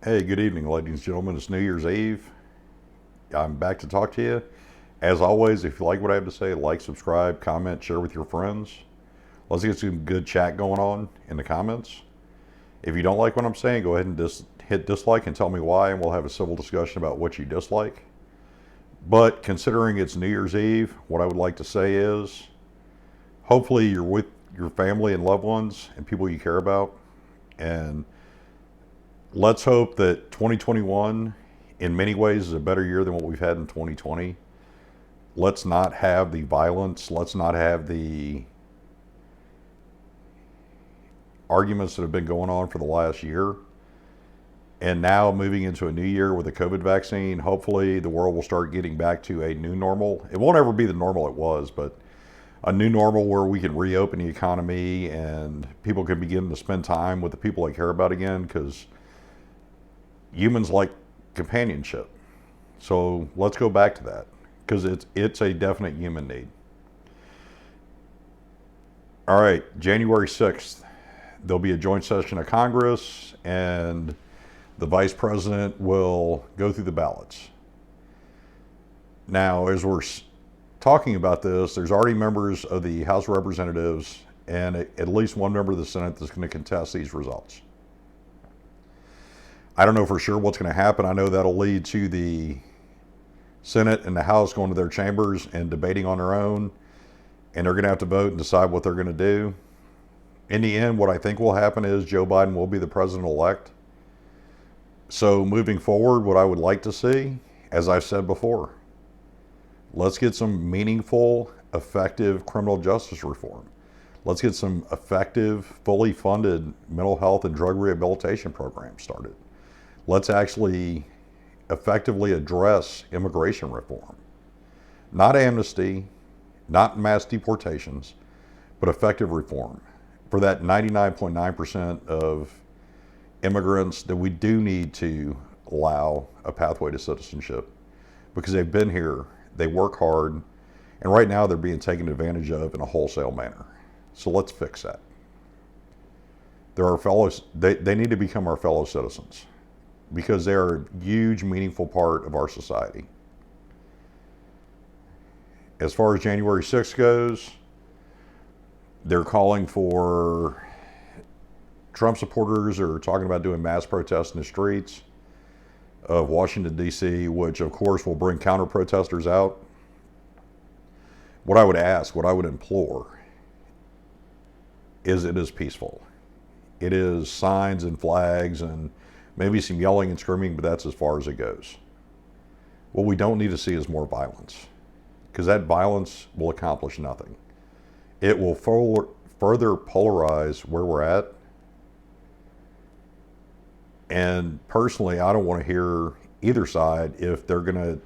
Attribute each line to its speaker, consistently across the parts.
Speaker 1: Hey, good evening, ladies and gentlemen. It's New Year's Eve. I'm back to talk to you. As always, if you like what I have to say, like, subscribe, comment, share with your friends. Let's get some good chat going on in the comments. If you don't like what I'm saying, go ahead and hit dislike and tell me why, and we'll have a civil discussion about what you dislike. But considering it's New Year's Eve, what I would like to say is hopefully you're with your family and loved ones and people you care about. And let's hope that 2021 in many ways is a better year than what we've had in 2020. Let's not have the violence. Let's not have the arguments that have been going on for the last year. And now moving into a new year with a COVID vaccine, hopefully the world will start getting back to a new normal. It won't ever be the normal it was, but a new normal where we can reopen the economy and people can begin to spend time with the people they care about again, because humans like companionship. So let's go back to that, because it's a definite human need. All right, January 6th, there'll be a joint session of Congress, and the vice president will go through the ballots. Now, as we're talking about this, there's already members of the House of Representatives and at least one member of the Senate that's going to contest these results. I don't know for sure what's going to happen. I know that'll lead to the Senate and the House going to their chambers and debating on their own, and they're going to have to vote and decide what they're going to do. In the end, what I think will happen is Joe Biden will be the president-elect. So moving forward, what I would like to see, as I've said before, let's get some meaningful, effective criminal justice reform. Let's get some effective, fully funded mental health and drug rehabilitation programs started. Let's actually effectively address immigration reform. Not amnesty, not mass deportations, but effective reform for that 99.9% of immigrants that we do need to allow a pathway to citizenship, because they've been here, they work hard, and right now they're being taken advantage of in a wholesale manner. So let's fix that. They're our fellows, they need to become our fellow citizens, because they are a huge, meaningful part of our society. As far as January 6th goes, they're calling for Trump supporters are talking about doing mass protests in the streets of Washington, D.C., which of course will bring counter protesters out. What I would ask, what I would implore, is it is peaceful. It is signs and flags and maybe some yelling and screaming, but that's as far as it goes. What we don't need to see is more violence, because that violence will accomplish nothing. It will further polarize where we're at. And personally, I don't want to hear either side if they're going to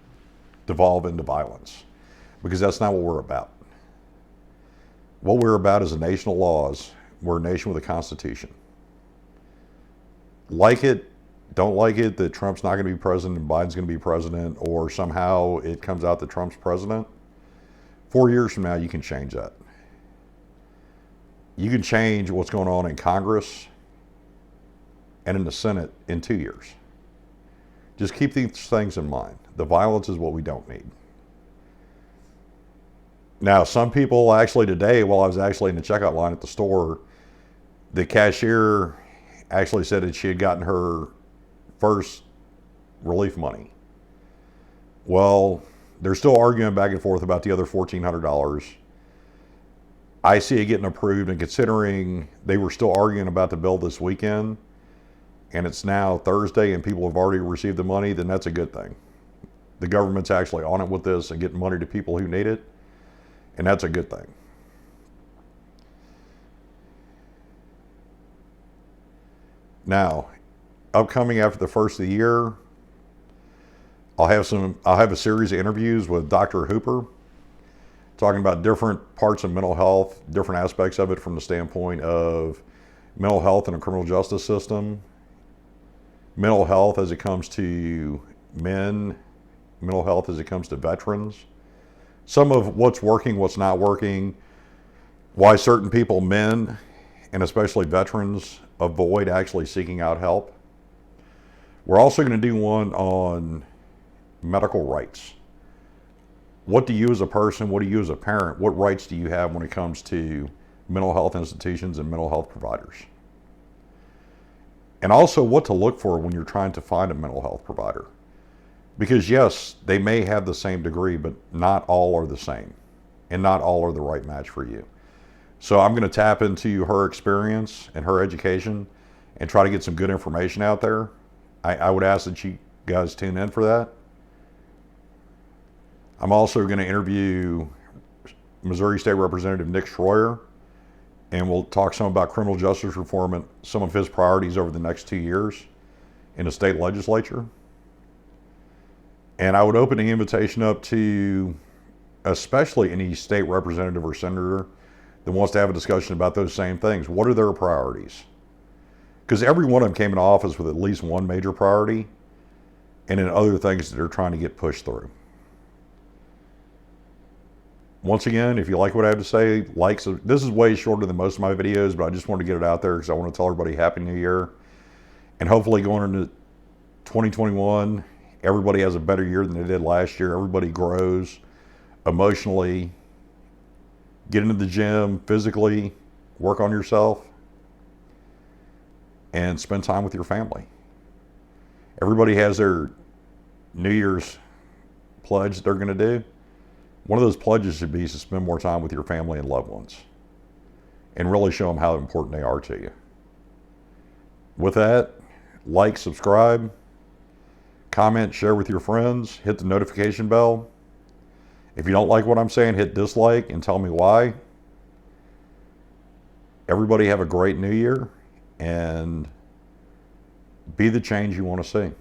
Speaker 1: devolve into violence, because that's not what we're about. What we're about is a nation of laws. We're a nation with a constitution. Like it, don't like it that Trump's not going to be president and Biden's going to be president, or somehow it comes out that Trump's president. 4 years from now, you can change that. You can change what's going on in Congress and in the Senate in 2 years. Just keep these things in mind. The violence is what we don't need. Now, some people actually today, while I was actually in the checkout line at the store, the cashier actually said that she had gotten her first relief money. Well, they're still arguing back and forth about the other $1,400. I see it getting approved, and considering they were still arguing about the bill this weekend, and it's now Thursday and people have already received the money, then that's a good thing. The government's actually on it with this and getting money to people who need it, and that's a good thing. Now, upcoming after the first of the year, I'll have a series of interviews with Dr. Hooper, talking about different parts of mental health, different aspects of it from the standpoint of mental health in a criminal justice system, mental health as it comes to men, mental health as it comes to veterans, some of what's working, what's not working, why certain people, men, and especially veterans, avoid actually seeking out help. We're also going to do one on medical rights. What do you as a person, what do you as a parent, what rights do you have when it comes to mental health institutions and mental health providers? And also what to look for when you're trying to find a mental health provider. Because yes, they may have the same degree, but not all are the same. And not all are the right match for you. So I'm going to tap into her experience and her education and try to get some good information out there. I would ask that you guys tune in for that. I'm also going to interview Missouri State Representative Nick Schroyer, and we'll talk some about criminal justice reform and some of his priorities over the next 2 years in the state legislature. And I would open the invitation up to especially any state representative or senator that wants to have a discussion about those same things. What are their priorities? Because every one of them came into office with at least one major priority and then other things that they're trying to get pushed through. Once again, if you like what I have to say, this is way shorter than most of my videos, but I just wanted to get it out there because I want to tell everybody Happy New Year. And hopefully going into 2021, everybody has a better year than they did last year. Everybody grows emotionally, get into the gym, physically, work on yourself, and spend time with your family. Everybody has their New Year's pledge that they're going to do. One of those pledges should be to spend more time with your family and loved ones and really show them how important they are to you. With that, like, subscribe, comment, share with your friends, hit the notification bell. If you don't like what I'm saying, hit dislike and tell me why. Everybody have a great new year and be the change you want to see.